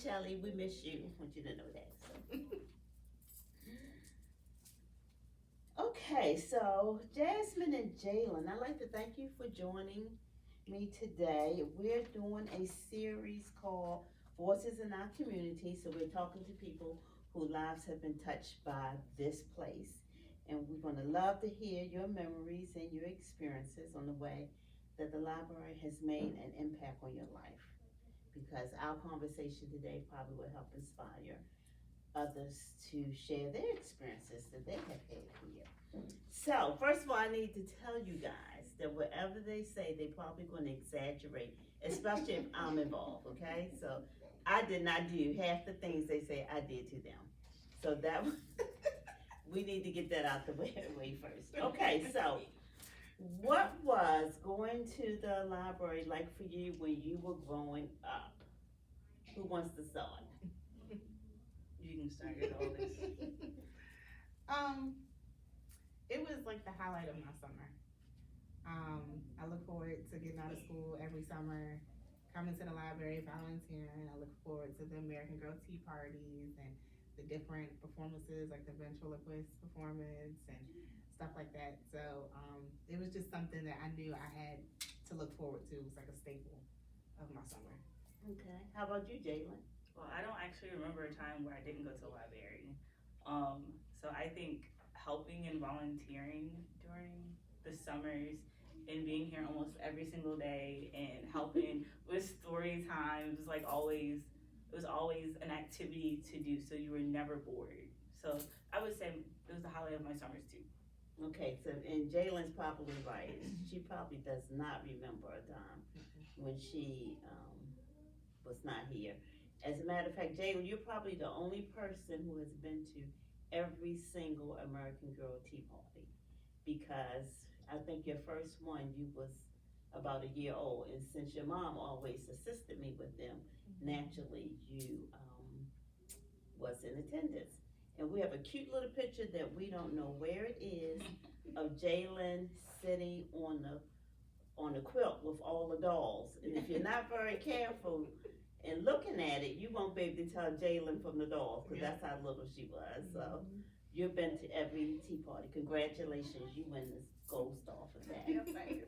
Shelly. We miss you. I want you to know that. So. Okay, so Jasmine and Jalyn, I'd like to thank you for joining me today. We're doing a series called Voices in Our Community. So we're talking to people whose lives have been touched by this place. And we're going to love to hear your memories and your experiences on the way that the library has made an impact on your life. Because our conversation today probably will help inspire others to share their experiences that they have had here. So, first of all, I need to tell you guys that whatever they say, they probably going to exaggerate, especially if I'm involved, okay? So, I did not do half the things they say I did to them. So, that we need to get that out the way first. Okay, so, what was going to the library like for you when you were growing up? Who wants to start? You can start your oldest. It was like the highlight of my summer. I look forward to getting out of school every summer, coming to the library, volunteering. I look forward to the American Girl Tea parties and the different performances, like the ventriloquist performance and stuff like that. So it was just something that I knew I had to look forward to. It was like a staple of my summer. Okay. How about you, Jalyn? Well, I don't actually remember a time where I didn't go to the library. So I think helping and volunteering during the summers and being here almost every single day and helping with story times, like always, it was always an activity to do, so you were never bored. So I would say it was the highlight of my summers too. Okay, so and Jalen's probably right. She probably does not remember a time when she was not here. As a matter of fact, Jalen, you're probably the only person who has been to every single American Girl Tea Party, because I think your first one you was about a year old, and since your mom always assisted me with them, naturally you was in attendance. And we have a cute little picture that we don't know where it is of Jalen sitting on the quilt with all the dolls. And if you're not very careful and looking at it, you won't be able to tell Jalen from the dolls, because that's how little she was. So you've been to every tea party. Congratulations, you win this gold star for that. Thank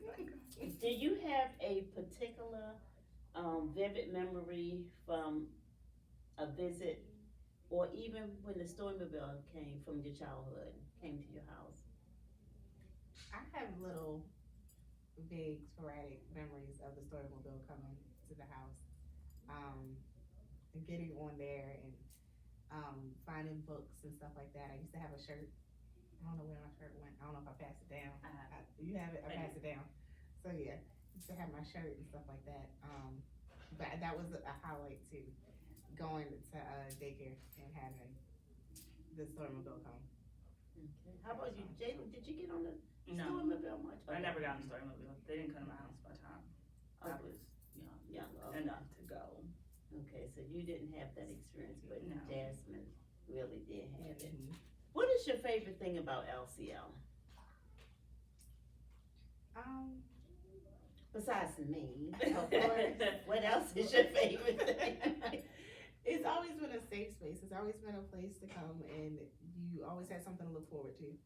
you. Do you have a particular vivid memory from a visit, or even when the Stormobile came from your childhood, came to your house? I have little vague sporadic memories of the Stormobile coming to the house. And getting on there and finding books and stuff like that. I used to have a shirt. I don't know where my shirt went. I don't know if I passed it down. You have it? I passed it down. So yeah, used to have my shirt and stuff like that. But that was a highlight too, going to daycare and having the Stormobile come. Okay. How about you, Jalen? Did you get on the No, Stormobile much? I never got in the Stormobile. They didn't come to my house by the time I was young okay. enough to go. Okay, so you didn't have that experience, but No. Jasmine really did have it. Mm-hmm. What is your favorite thing about LCL? Besides me, of course. What else is your favorite thing? It's always been a safe space. It's always been a place to come, and you always had something to look forward to.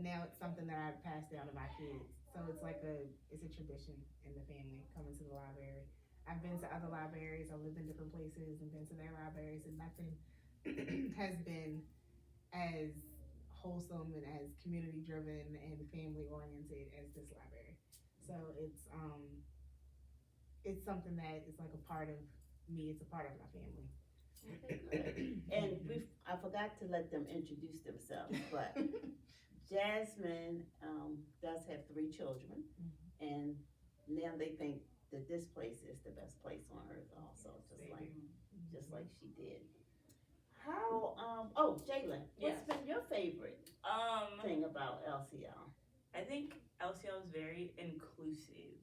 Now it's something that I've passed down to my kids. So it's like it's a tradition in the family, coming to the library. I've been to other libraries. I've lived in different places and been to their libraries, and nothing has been as wholesome and as community driven and family oriented as this library. So it's something that is like a part of me. It's a part of my family. Okay, good. And I forgot to let them introduce themselves, but Jasmine does have 3 children, and now they think that this place is the best place on earth also, just like she did. How, Jalen, what's been your favorite thing about LCL? I think LCL is very inclusive.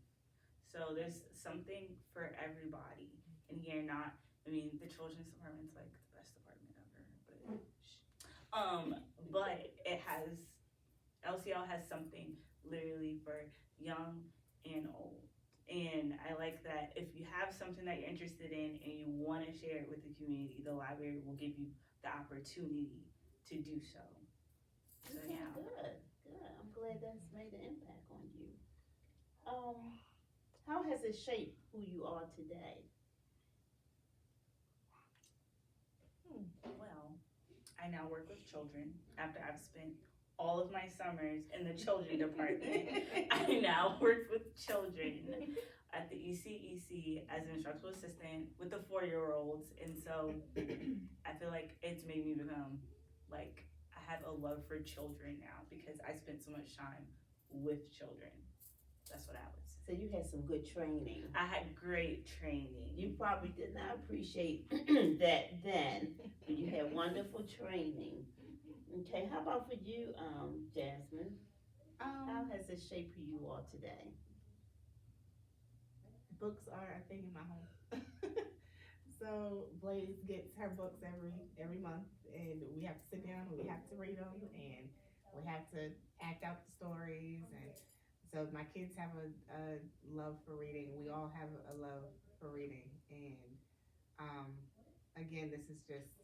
So there's something for everybody in here. The children's department's like the best department ever, but LCL has something literally for young and old. And I like that if you have something that you're interested in and you want to share it with the community, the library will give you the opportunity to do so. So Okay, yeah. good, good. I'm glad that's made an impact on you. How has it shaped who you are today? Well, I now work with children after I've spent all of my summers in the children department. I now work with children at the ECEC as an instructional assistant with the 4-year-olds, and so I feel like it's made me become like I have a love for children now because I spent so much time with children. That's what I would say. So you had some good training. I had great training. You probably did not appreciate that then, but you had wonderful training. Okay, how about for you, Jasmine? How has it shaped who you are today? Books are a thing in my home. So Blaze gets her books every month, and we have to sit down and we have to read them, and we have to act out the stories. And so my kids have a love for reading. We all have a love for reading, and again, this is just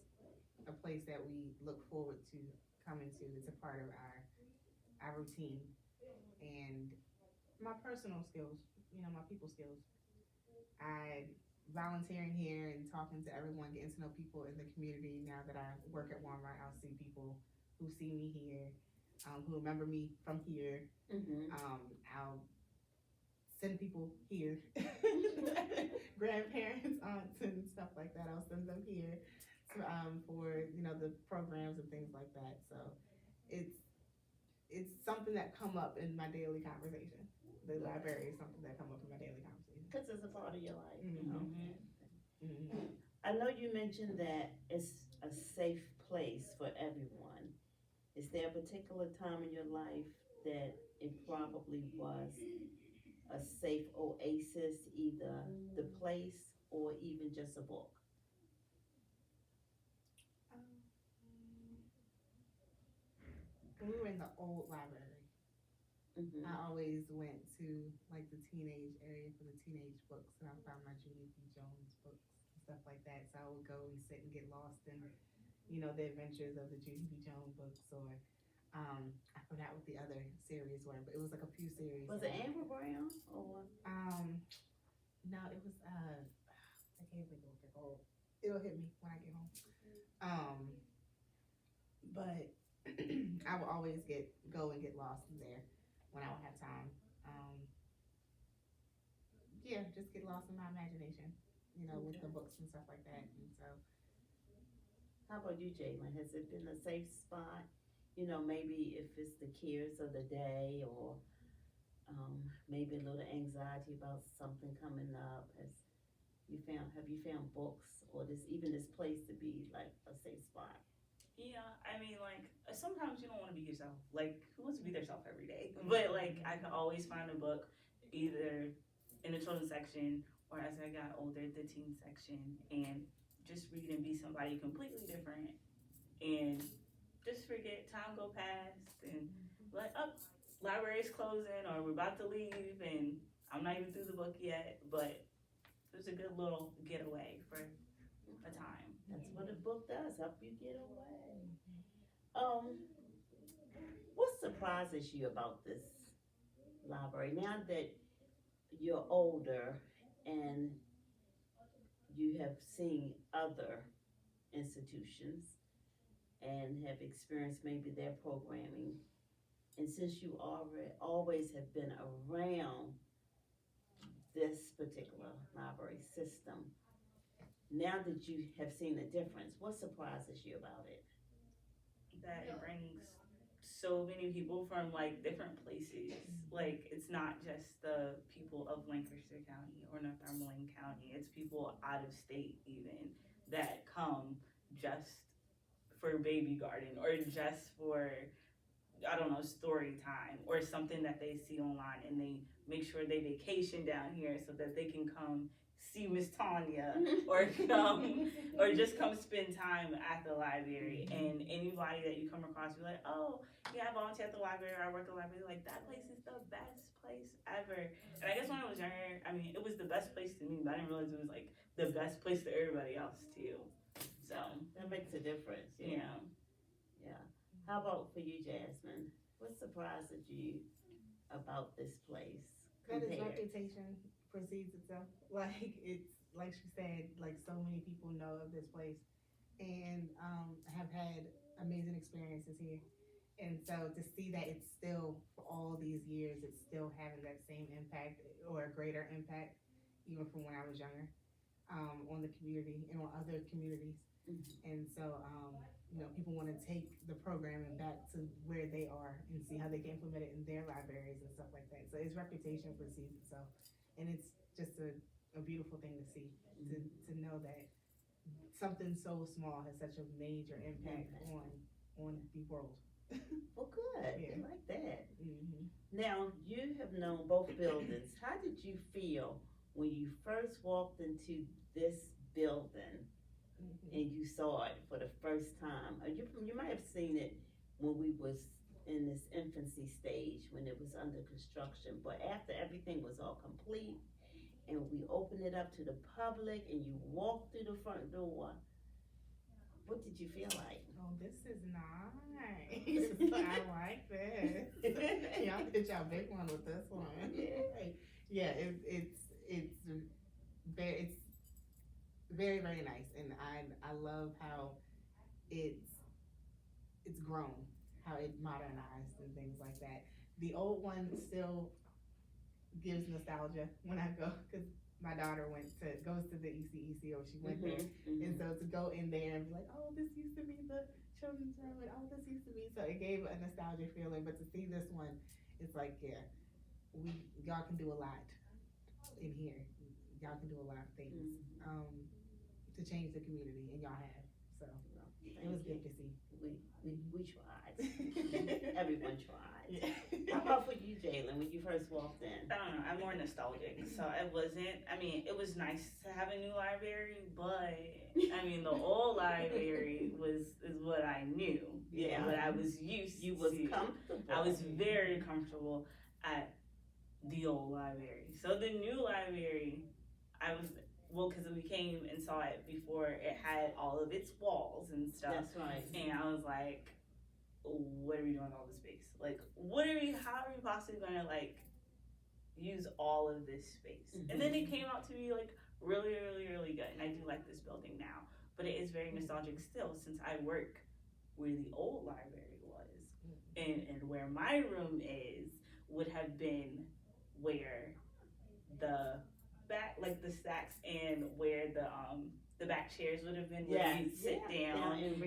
a place that we look forward to coming to. It's a part of our routine, and my personal skills, my people skills. I volunteering here and talking to everyone, getting to know people in the community. Now that I work at Walmart, I'll see people who see me here, who remember me from here. Mm-hmm. I'll send people here, grandparents, aunts, and stuff like that. I'll send them here for the programs and things like that. So it's something that come up in my daily conversation. The library is something that come up in my daily conversation. Because it's a part of your life, Mm-hmm. Mm-hmm. I know you mentioned that it's a safe place for everyone. Is there a particular time in your life that it probably was a safe oasis, either the place or even just a book? When we were in the old library, Mm-hmm. I always went to like the teenage area for the teenage books, and I found my Judy B. Jones books and stuff like that. So I would go and sit and get lost in, the adventures of the Judy B. Jones books, or I forgot what the other series were, but it was like a few series. Was it Amber Brown or? No, it was I can't think of what they're called. It'll hit me when I get home. But I would always go and get lost in there when I would have time. Just get lost in my imagination, with the books and stuff like that. And so, How about you, Jalyn? Has it been a safe spot? Maybe if it's the cares of the day, or maybe a little anxiety about something coming up. Have you found books or this place to be like a safe spot? Yeah, I mean, like, sometimes you don't want to be yourself. Like, who wants to be themselves every day? But, like, I could always find a book either in the children's section or as I got older, the teen section, and just read and be somebody completely different and just forget, time go past, and like, library's closing or we're about to leave and I'm not even through the book yet, but it was a good little getaway for a time. That's what a book does, help you get away. What surprises you about this library now that you're older and you have seen other institutions and have experienced maybe their programming, and since you always have been around this particular library system, now that you have seen the difference, what surprises you about it? That it brings so many people from like different places. Like, it's not just the people of Lancaster County or Northumberland County, it's people out of state even that come just for baby garden or just for, I don't know, story time or something that they see online, and they make sure they vacation down here so that they can come see Miss Tanya or come or just come spend time at the library. And anybody that you come across, you're like, oh, yeah, I volunteer at the library or I work at the library. Like, that place is the best place ever. And I guess when I was younger, I mean, it was the best place to me, but I didn't realize it was like the best place to everybody else too. So That makes a difference. yeah. Yeah. How about for you, Jasmine? What surprised you about this place? That its compared? reputation precedes itself. Like it's like she said, like so many people know of this place and have had amazing experiences here. And so to see that it's still for all these years, it's still having that same impact or a greater impact, even from when I was younger, on the community and on other communities. And so, people want to take the programming back to where they are and see how they can implement it in their libraries and stuff like that. So its reputation precedes itself, and it's just a beautiful thing to see, to know that something so small has such a major impact on the world. Well, good. Yeah. I like that. Mm-hmm. Now, you have known both buildings. How did you feel when you first walked into this building and you saw it for the first time? Or you might have seen it when we was in this infancy stage, when it was under construction. But after everything was all complete and we opened it up to the public and you walked through the front door, what did you feel like? Oh, this is nice. I like this. Y'all did y'all big one with this one. Yeah, it's very, very nice, and I love how it's grown, how it modernized and things like that. The old one still gives nostalgia when I go, because my daughter goes to the ECEC, or she went there, and so to go in there and be like, oh, this used to be the children's room, and oh, this used to be, so it gave a nostalgia feeling. But to see this one, it's like, yeah, y'all can do a lot in here. Y'all can do a lot of things to change the community, and y'all have. So it was good to see. We tried. Everyone tried. How about for you, Jalyn, when you first walked in? I don't know, I'm more nostalgic, so it was nice to have a new library, but the old library is what I knew. Yeah. What I was used to. You was comfortable. I was very comfortable at the old library. So the new library, because we came and saw it before it had all of its walls and stuff. That's right. And I was like, what are we doing with all this space? Like, how are we possibly gonna use all of this space? And then it came out to be really, really, really good. And I do like this building now, but it is very nostalgic still, since I work where the old library was, and where my room would have been where the back, the stacks, and where the back chairs would have been, where you'd sit down and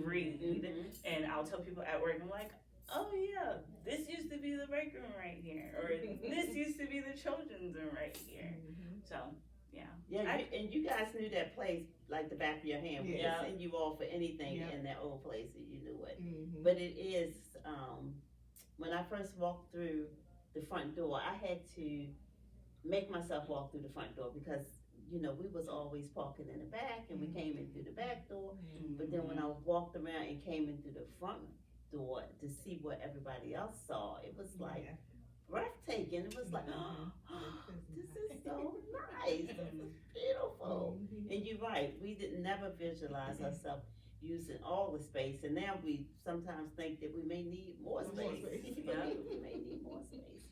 read. And I'll tell people at work, I'm like, oh yeah, this used to be the break room right here, or this used to be the children's room right here. So yeah. And you guys knew that place like the back of your hand. We could send you all for anything in that old place, and you knew it. But it is, when I first walked through the front door, I had to make myself walk through the front door, because we was always parking in the back, and we came in through the back door. But then when I walked around and came in through the front door to see what everybody else saw, it was like breathtaking. It was like, oh, this is so nice. This is beautiful. And you're right, we never visualize ourselves using all the space, and now we sometimes think that we may need more space. We may need more space.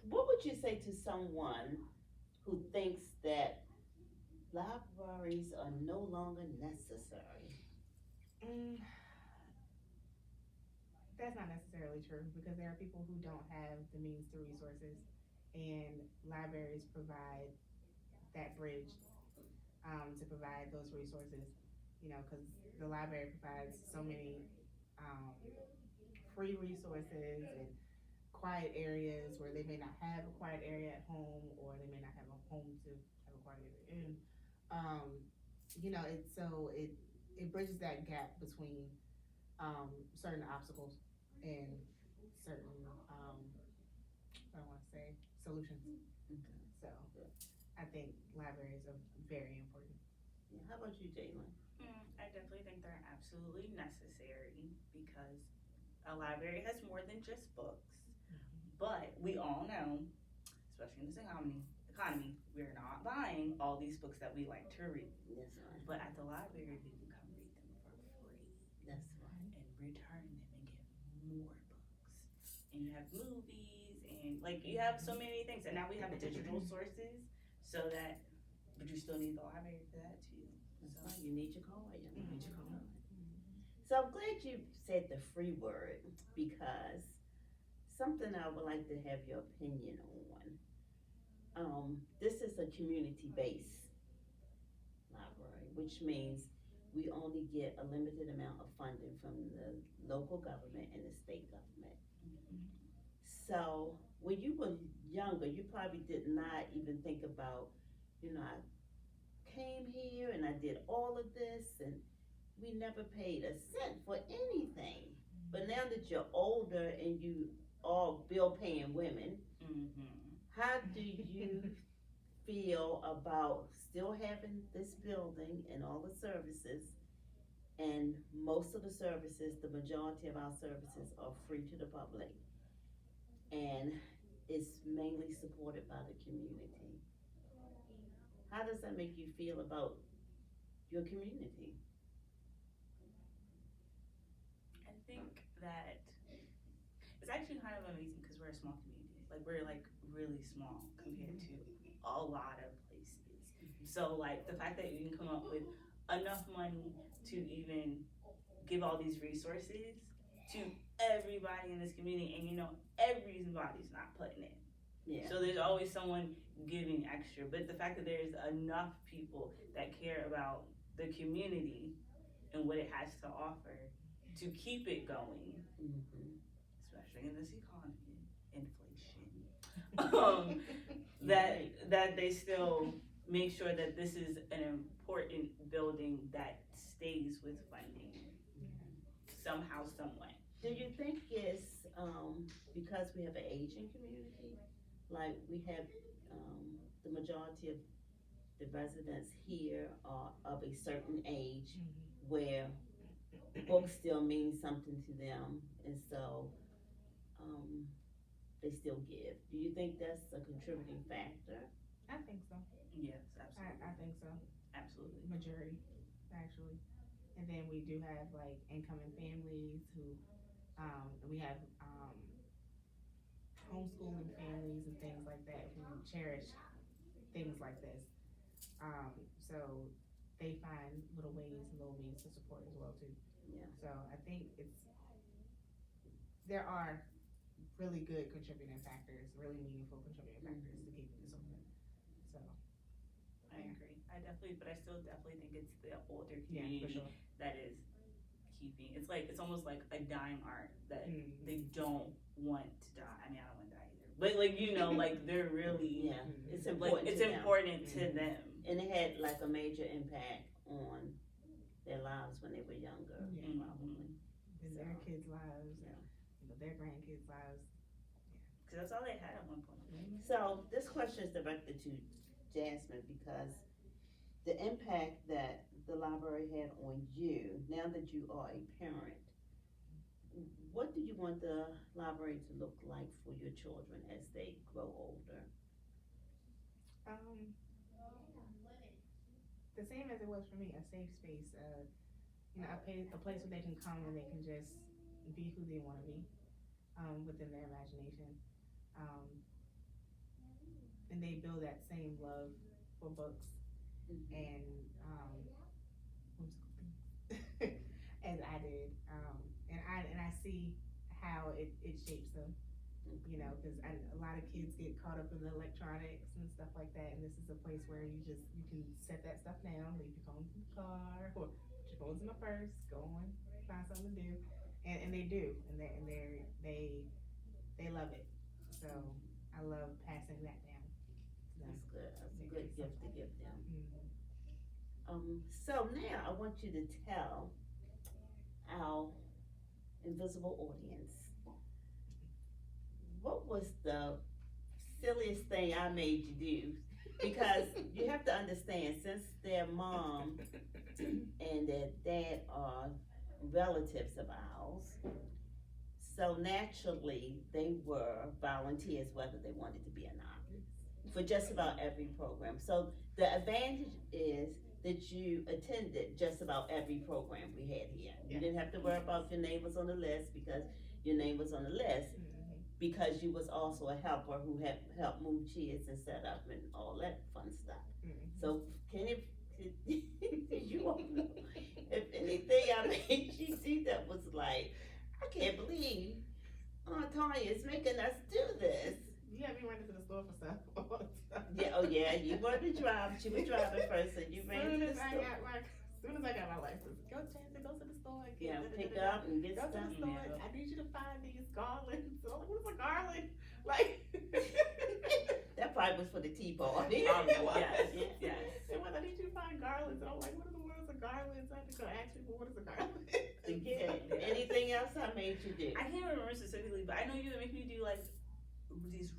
What would you say to someone who thinks that libraries are no longer necessary? That's not necessarily true, because there are people who don't have the means to resources, and libraries provide that bridge to provide those resources, because the library provides so many free resources and quiet areas where they may not have a quiet area at home, or they may not have a home to have a quiet area in. It bridges that gap between certain obstacles and certain I don't want to say solutions. So I think libraries are very important. Yeah, how about you, Jalyn? I definitely think they're absolutely necessary because a library has more than just books. But we all know, especially in this economy, we're not buying all these books that we like to read. That's right. But at the library, we can come read them for free That's right. and return them and get more books. And you have movies and like you have so many things. And now we have digital sources so that, but you still need the library for that too. That's So right. You need your card. You need your Mhm. card. So I'm glad you said the free word because something I would like to have your opinion on. This is a community-based library, which means we only get a limited amount of funding from the local government and the state government. So when you were younger, you probably did not even think about, I came here and I did all of this and we never paid a cent for anything. But now that you're older and you are bill paying women, how do you feel about still having this building and all the services? And most of the services, the majority of our services are free to the public. And it's mainly supported by the community. How does that make you feel about your community? I think that it's actually kind of amazing because we're a small community. Like we're like really small compared to a lot of places. So like the fact that you can come up with enough money to even give all these resources to everybody in this community, and everybody's not putting in. Yeah. So there's always someone giving extra, but the fact that there's enough people that care about the community and what it has to offer to keep it going, especially in this economy, inflation, that they still make sure that this is an important building that stays with funding somehow, some way. Do you think it's because we have an Asian community? Like we have the majority of the residents here are of a certain age where books still mean something to them, and so they still give. Do you think that's a contributing factor? I think so. Yes, absolutely. I think so. Absolutely. Majority, actually. And then we do have like incoming families who, we have homeschooling families and things like that who cherish things like this. So they find little ways and little means to support as well too. Yeah. So I think there are really good contributing factors, really meaningful contributing factors to keep this open. So I agree. But I still definitely think it's the older yeah, for community sure. that is keeping. It's almost like a dying art that Mm-hmm. they don't want to die. I mean, I don't want to die either. But like they're really Yeah, it's like important. it's to them. important to them. And it had like a major impact on their lives when they were younger, Yeah. probably. In So, their kids' lives, yeah. their grandkids' lives. Because that's all they had at one point. So this question is directed to Jasmine because the impact that the library had on you, now that you are a parent, what do you want the library to look like for your children as they grow older? The same as it was for me, a safe space, a place where they can come and they can just be who they want to be, within their imagination. And they build that same love for books and as I did, and I see how it shapes them, because a lot of kids get caught up in the electronics and stuff like that, and this is a place where you can set that stuff down, leave your phone in the car, or put your phones in the purse, go on, find something to do, and they do, and they love it. So I love passing that down to them. That's good. That's a good gift to give them. Mm-hmm. So now I want you to tell our invisible audience, what was the silliest thing I made you do Because you have to understand, since their mom and their dad are relatives of ours, so naturally they were volunteers whether they wanted to be or not for just about every program. So the advantage is that you attended just about every program we had here. You didn't have to worry about your name was on the list because your name was on the list, because you was also a helper who had helped move chairs and set up and all that fun stuff. So can it, you all know, if anything I made you do that was like, I can't believe Aunt Tanya is making us do this. You had me running to the store for stuff all the time. Yeah, oh yeah, you were the driver. She was driving first, and you ran to the store. As soon as I got my license, go Chance, go to the store and get Pick up and get go to stuff. the store. I need you to find these garlands. So I'm like, what is a garland? Like That probably was for the tea party. Yes. And when I need you to find garlands, and I'm like, what in the world is a garland? So I had to go ask people what is a garland. Yeah. Anything else I made you do? I can't remember specifically, but I know you would make me do like this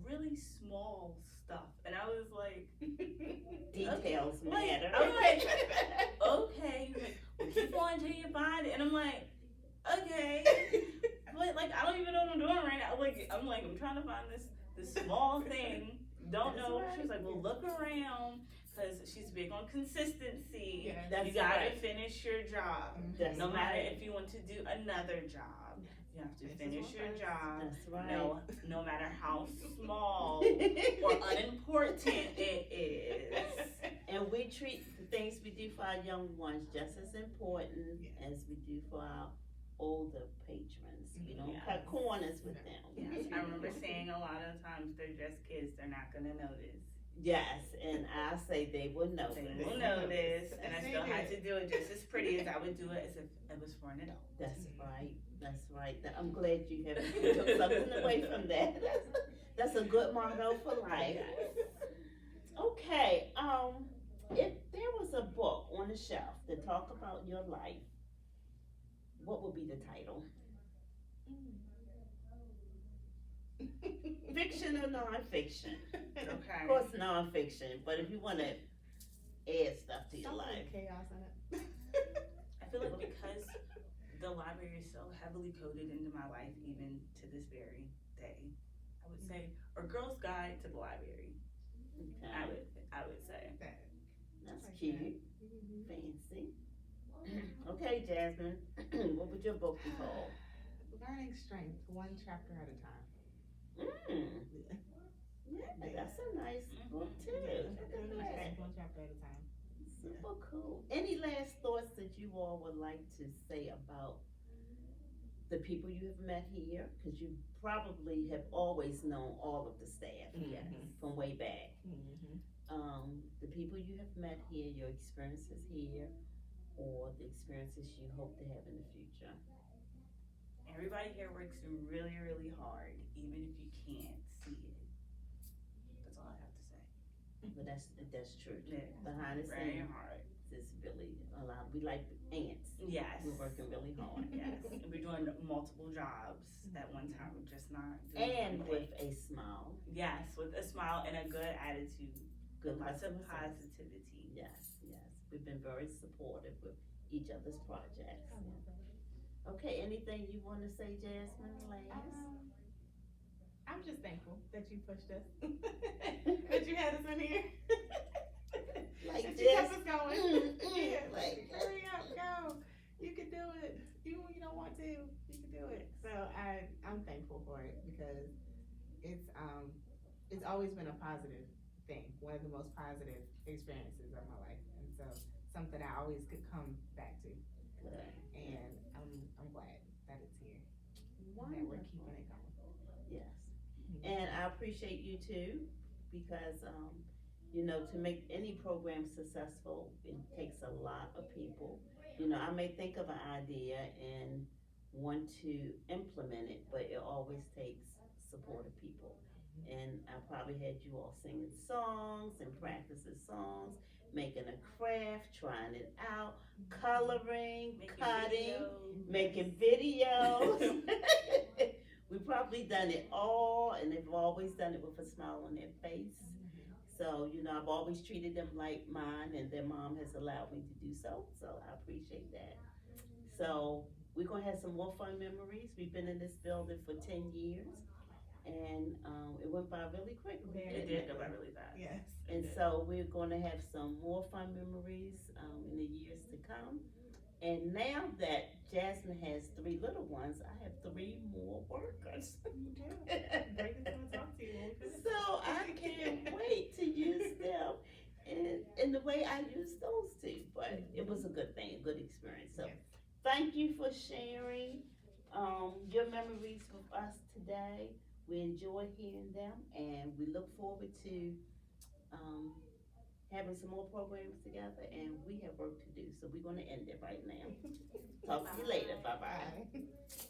really small stuff, and I was like, Details matter. I'm like, okay, well, keep on until you find it, and I'm like, okay, but like I don't even know what I'm doing right now. I'm trying to find this small thing. Don't know. She was like, well, look around. Because she's big on consistency. You gotta finish your job. No matter if you want to do another job, you have to finish your job. That's right. No matter how small or unimportant it is. And we treat the things we do for our young ones just as important as we do for our older patrons. We don't cut corners with them. Yes, I remember saying a lot of times they're just kids, they're not gonna notice. Yes, and I say they will know They this. will notice, and I still had to do it just as pretty as I would do it as if it was for an adult. That's right. That's right. I'm glad you took something away from that. That's a good motto for life. Okay. If there was a book on the shelf to talk about your life, what would be the title? Fiction or non-fiction? Okay. Of course, non-fiction. But if you want to add stuff to your life, Chaos in it. I feel like because the library is so heavily coded into my life, even to this very day, I would say, or Girl's Guide to the Library. okay. I would say. That's like cute. Fancy. Okay, Jasmine. What would your book be called? Learning strength, one chapter at a time. Yeah, that's a nice book too. One chapter at a time. Super cool. Any last thoughts that you all would like to say about the people you have met here? Because you probably have always known all of the staff here from way back. The people you have met here, your experiences here, or the experiences you hope to have in the future. Everybody here works really, really hard, even if you can't see it. That's all I have to say. But that's true. Yeah. Behind the Very scenes, hard. it's really a lot. We like ants. Yes. We're working really hard. Yes. We're doing multiple jobs at one time. We're just not doing And one with thing. a smile. Yes, with a smile and a good attitude. Good Lots of customer service. positivity. Yes. We've been very supportive with each other's projects. Okay, anything you want to say, Jasmine, last? I'm just thankful that you pushed us, that you had us in here, Like that this. you kept us going. Yeah, Like, hurry up, go. You can do it. Even when you don't want to, you can do it. So I'm thankful for it because it's always been a positive thing, one of the most positive experiences of my life, and so something I always could come back to. good. And I'm glad that it's here, that Wonderful. we're keeping it going. Yes. And I appreciate you too, because, to make any program successful, it takes a lot of people. I may think of an idea and want to implement it, but it always takes supportive people. And I probably had you all singing songs and practicing songs, making a craft, trying it out, coloring, cutting, making videos. We've probably done it all, and they've always done it with a smile on their face. So, you know, I've always treated them like mine, and their mom has allowed me to do so. So I appreciate that. So we're gonna have some more fun memories. We've been in this building for 10 years, and it went by really quickly. It did go by really fast. Yes. And so we're gonna have some more fun memories in the years to come. And now that Jasmine has 3 little ones, I have 3 more workers. You do. Break into a talk to you. When we finish. So I can't wait to use them in the way I use those 2. But it was a good thing, a good experience. So Yes. thank you for sharing your memories with us today. We enjoyed hearing them, and we look forward to having some more programs together. And we have work to do, so we're going to end it right now. Talk to you later. Bye bye. Bye.